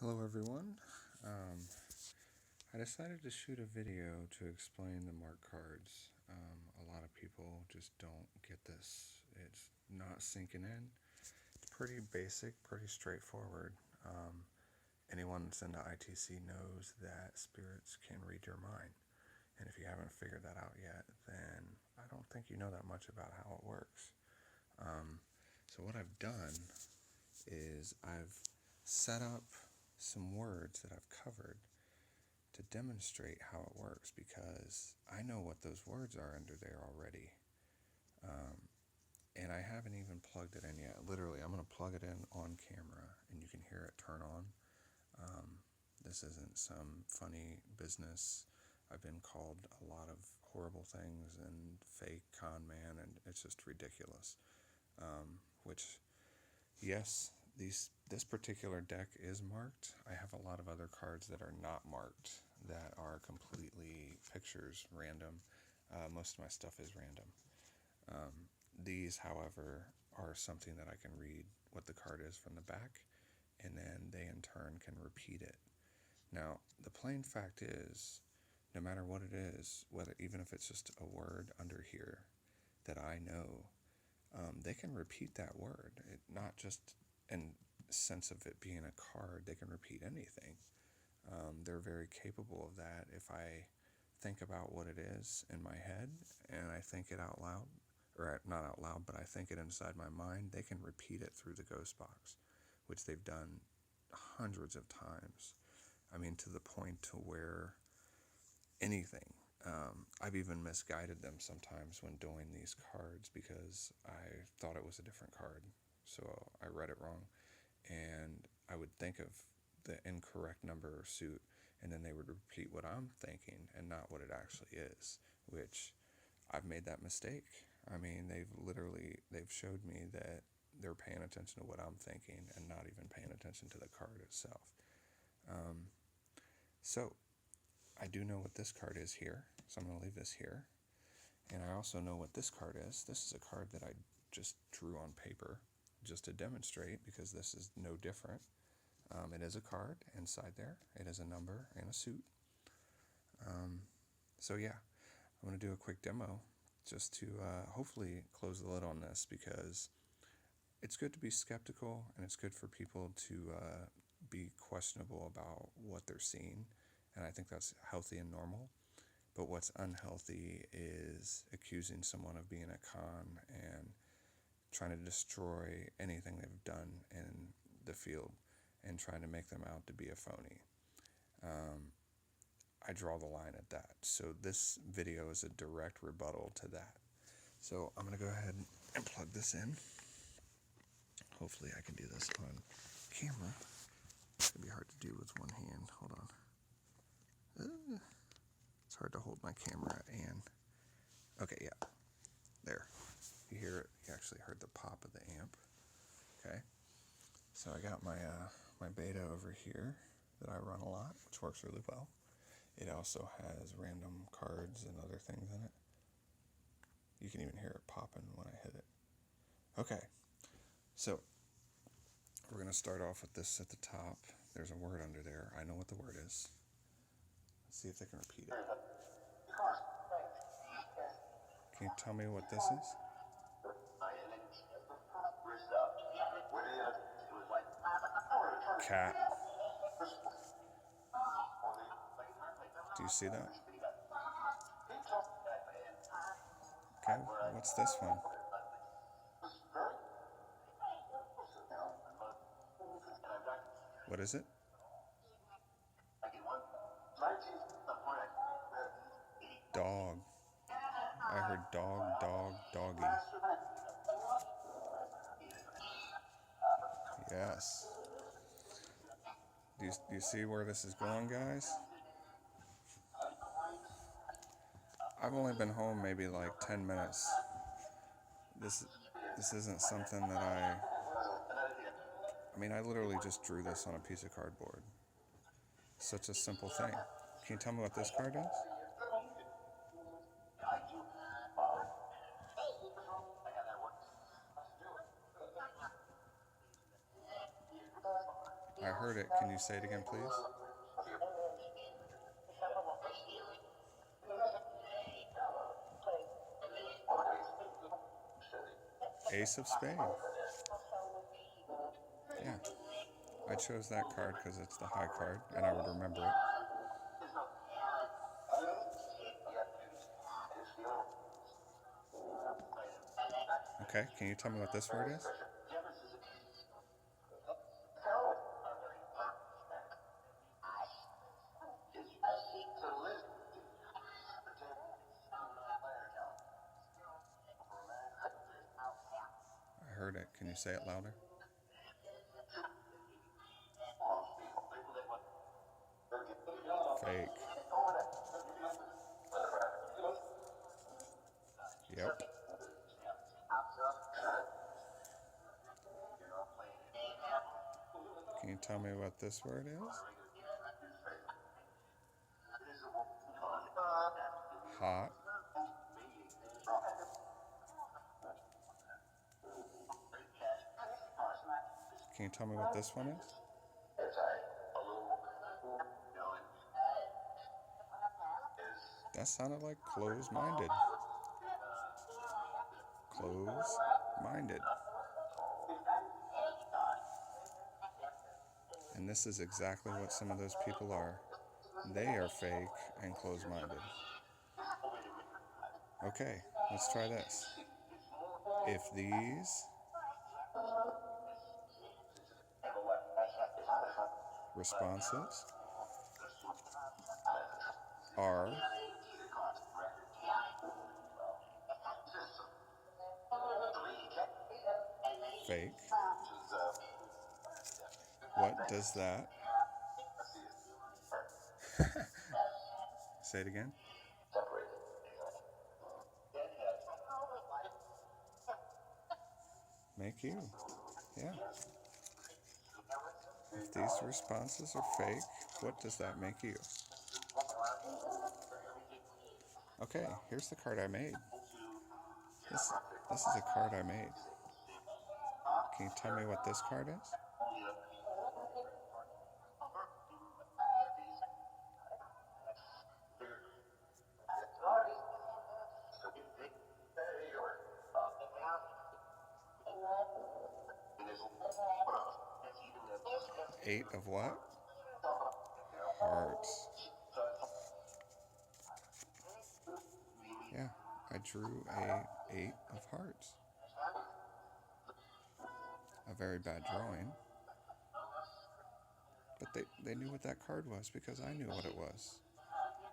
Hello everyone. I decided to shoot a video to explain the mark cards. A lot of people just don't get this. It's not sinking in. It's pretty basic, pretty straightforward. Anyone that's into ITC knows that spirits can read your mind. And if you haven't figured that out yet, then I don't think you know that much about how it works. So what I've done is I've set up some words that I've covered to demonstrate how it works because I know what those words are under there already. And I haven't even plugged it in yet. Literally, I'm going to plug it in on camera and you can hear it turn on. This isn't some funny business. I've been called a lot of horrible things and fake con man, and it's just ridiculous. Which, yes, this particular deck is marked. I have a lot of other cards that are not marked, that are completely pictures, random. Most of my stuff is random. These, however, are something that I can read what the card is from the back, and then they in turn can repeat it. Now, the plain fact is, no matter what it is, whether even if it's just a word under here that I know, they can repeat that word. Not just in sense of it being a card, they can repeat anything. They're very capable of that. If I think about what it is in my head and I think it out loud, or not out loud, but I think it inside my mind, they can repeat it through the ghost box, which they've done hundreds of times. I mean, to the point to where anything. I've even misguided them sometimes when doing these cards because I thought it was a different card. So I read it wrong, and I would think of the incorrect number or suit, and then they would repeat what I'm thinking and not what it actually is, which I've made that mistake. I mean, they've showed me that they're paying attention to what I'm thinking and not even paying attention to the card itself. So I do know what this card is here, so I'm going to leave this here. And I also know what this card is. This is a card that I just drew on paper just to demonstrate because this is no different. It is a card inside there. It is a number and a suit. So yeah, I'm going to do a quick demo just to hopefully close the lid on this because it's good to be skeptical and it's good for people to be questionable about what they're seeing. And I think that's healthy and normal. But what's unhealthy is accusing someone of being a con and trying to destroy anything they've done in the field and trying to make them out to be a phony. I draw the line at that. So this video is a direct rebuttal to that. So I'm going to go ahead and plug this in. Hopefully I can do this on camera. It's going to be hard to do with one hand. Hold on. It's hard to hold my camera and... Okay, yeah. There. You hear it? You actually heard the pop of the amp. Okay. So I got my my beta over here that I run a lot, which works really well. It also has random cards and other things in it. You can even hear it popping when I hit it. Okay. So we're going to start off with this at the top. There's a word under there. I know what the word is. Let's see if they can repeat it. Can you tell me what this is? Cat. Do you see that? Okay, what's this one? What is it? Dog. I heard dog, dog, doggy. Yes. Do you see where this is going, guys? I've only been home maybe like 10 minutes. This isn't something that I mean, I literally just drew this on a piece of cardboard. Such a simple thing. Can you tell me what this card is? I heard it. Can you say it again, please? Ace of Spades. Yeah. I chose that card because it's the high card, and I would remember it. Okay, can you tell me what this word is? I heard it. Can you say it louder? Fake. Yep. Can you tell me what this word is? Hot. Can you tell me what this one is? That sounded like closed-minded. Close-minded. And this is exactly what some of those people are. They are fake and closed-minded. Okay, let's try this. If these responses are fake, what does that? Say it again. Make you. Yeah. If these responses are fake, what does that make you? Okay, here's the card I made. This is a card I made. Can you tell me what this card is? 8 of what? Hearts. Yeah, I drew a 8 of hearts. A very bad drawing. But they knew what that card was because I knew what it was.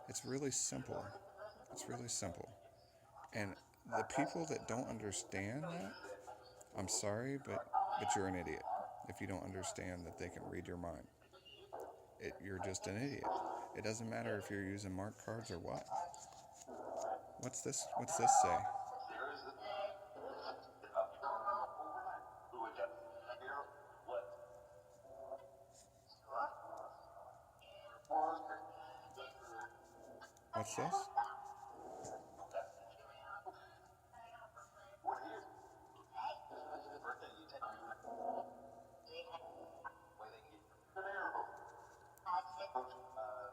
It's really simple. It's really simple. And the people that don't understand that, I'm sorry, but you're an idiot if you don't understand that they can read your mind. You're just an idiot. It doesn't matter if you're using marked cards or what. What's this say? What's this?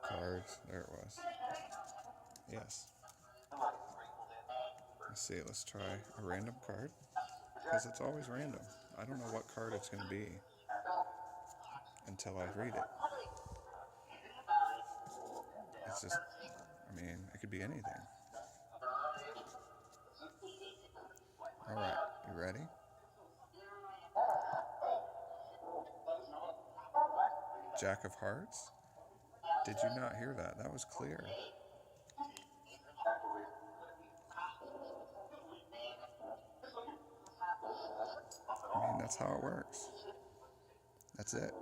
Cards. There it was. Yes. Let's see. Let's try a random card. Because it's always random. I don't know what card it's going to be until I read it. It's just, it could be anything. Alright, you ready? Jack of Hearts? Did you not hear that? That was clear. That's how it works. That's it.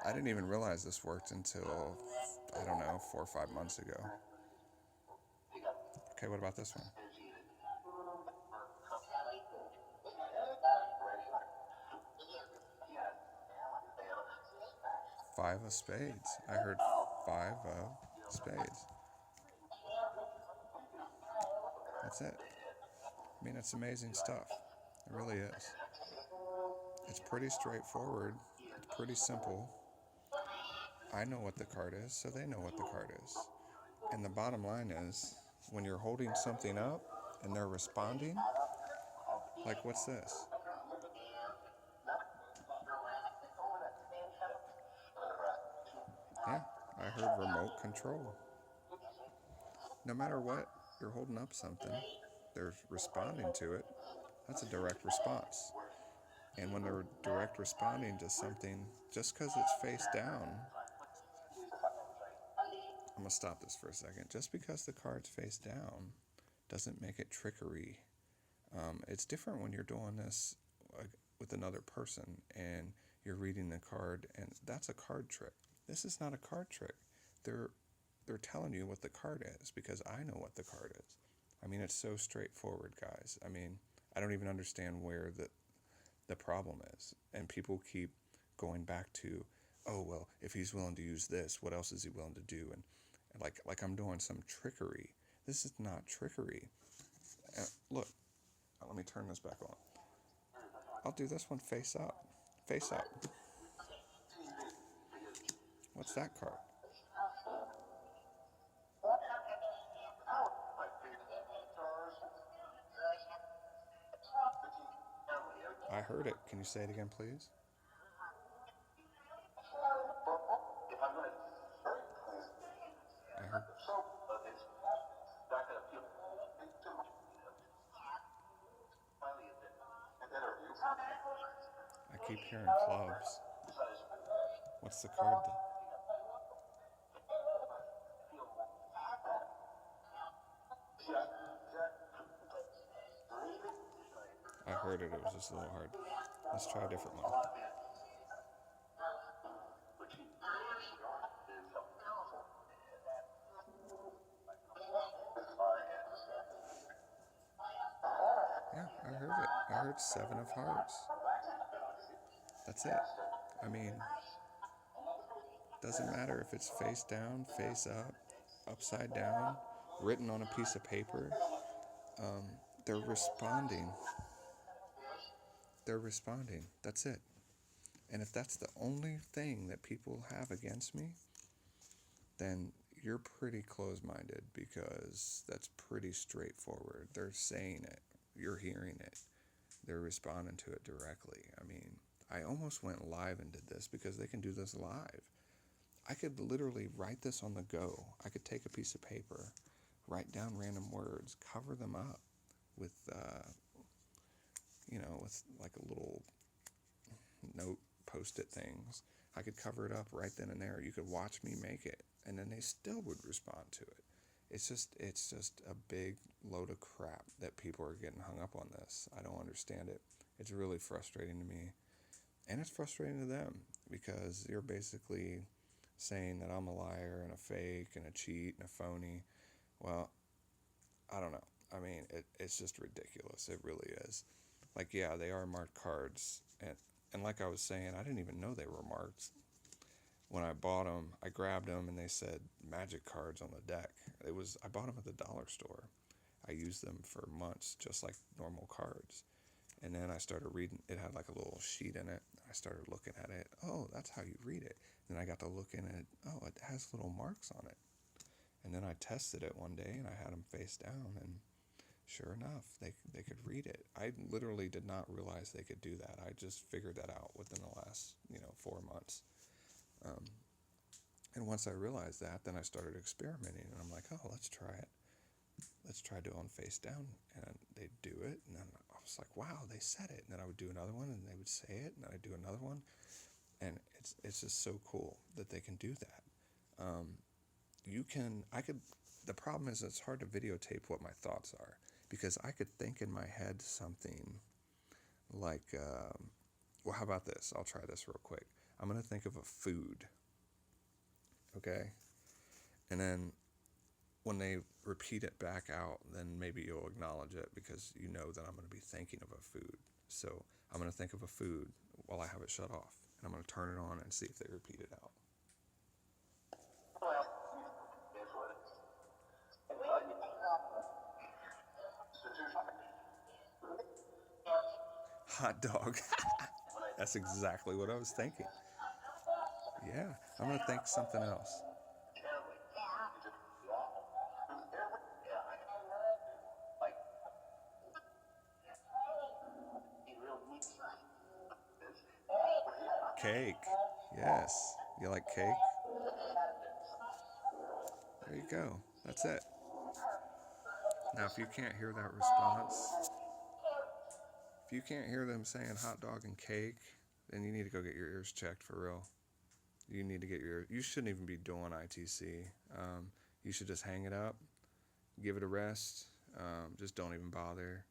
I didn't even realize this worked until, 4 or 5 months ago. Okay, what about this one? Five of Spades. I heard 5 of Spades. That's it. It's amazing stuff. It really is. It's pretty straightforward. It's pretty simple. I know what the card is, so they know what the card is. And the bottom line is, when you're holding something up and they're responding, like what's this? Yeah, I heard remote control. No matter what, you're holding up something, they're responding to it. That's a direct response. And when they're direct responding to something, just because it's face down, I'm going to stop this for a second. Just because the card's face down doesn't make it trickery. It's different when you're doing this with another person and you're reading the card, and that's a card trick. This is not a card trick. They're they're telling you what the card is because I know what the card is. I mean, it's so straightforward, guys. I mean, I don't even understand where the problem is, and people keep going back to, oh well, if he's willing to use this, what else is he willing to do? And like I'm doing some trickery. This is not trickery. Look, let me turn this back on. I'll do this one face up. Face up. What's that card? I heard it. Can you say it again, please? I heard. I keep hearing clubs. What's the card? I heard it. It was just a little hard. Let's try a different one. Yeah, I heard it. I heard Seven of Hearts. That's it. I mean, doesn't matter if it's face down, face up, upside down, written on a piece of paper. They're responding. They're responding. That's it. And if that's the only thing that people have against me, then you're pretty close-minded because that's pretty straightforward. They're saying it. You're hearing it. They're responding to it directly. I mean, I almost went live and did this because they can do this live. I could literally write this on the go. I could take a piece of paper, write down random words, cover them up with, with like a little note post-it things. I could cover it up right then and there. You could watch me make it, and then they still would respond to it. It's just a big load of crap that people are getting hung up on this. I don't understand it. It's really frustrating to me, and it's frustrating to them because you're basically saying that I'm a liar and a fake and a cheat and a phony. Well, I don't know. I mean, it's just ridiculous. It really is. Like, yeah, they are marked cards, and like I was saying, I didn't even know they were marked. When I bought them, I grabbed them and they said magic cards on the deck. I bought them at the dollar store. I used them for months, just like normal cards. And then I started reading. It had like a little sheet in it. I started looking at it. Oh, that's how you read it. Then I got to look in it. Oh, it has little marks on it. And then I tested it one day and I had them face down, and sure enough, they could read it. I literally did not realize they could do that. I just figured that out within the last 4 months. And once I realized that, then I started experimenting, and I'm like, oh, let's try it. Let's try doing face down, and they'd do it, and then I was like, wow, they said it. And then I would do another one, and they would say it, and then I'd do another one, and it's just so cool that they can do that. The problem is it's hard to videotape what my thoughts are, because I could think in my head something like, well, how about this? I'll try this real quick. I'm going to think of a food, okay? And then when they repeat it back out, then maybe you'll acknowledge it because you know that I'm going to be thinking of a food. So I'm going to think of a food while I have it shut off, and I'm going to turn it on and see if they repeat it out. Hot dog. That's exactly what I was thinking. Yeah, I'm gonna think something else. Cake. Yes. You like cake? There you go. That's it. Now, if you can't hear that response, if you can't hear them saying hot dog and cake, then you need to go get your ears checked for real. You need to get your, you shouldn't even be doing ITC. You should just hang it up, give it a rest. Just don't even bother.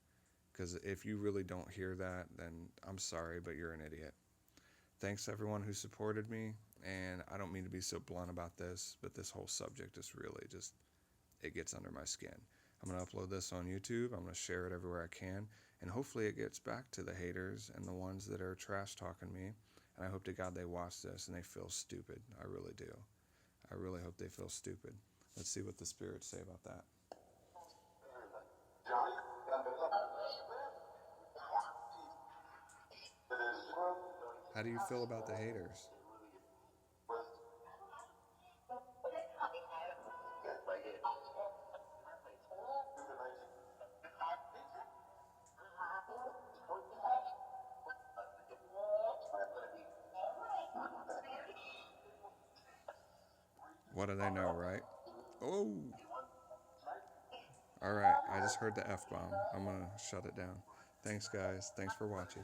Because if you really don't hear that, then I'm sorry, but you're an idiot. Thanks to everyone who supported me. And I don't mean to be so blunt about this, but this whole subject is really just, it gets under my skin. I'm going to upload this on YouTube. I'm going to share it everywhere I can. And hopefully it gets back to the haters and the ones that are trash talking me. And I hope to God they watch this and they feel stupid. I really do. I really hope they feel stupid. Let's see what the spirits say about that. How do you feel about the haters? What do they know, right? Oh! Alright, I just heard the F-bomb. I'm gonna shut it down. Thanks, guys. Thanks for watching.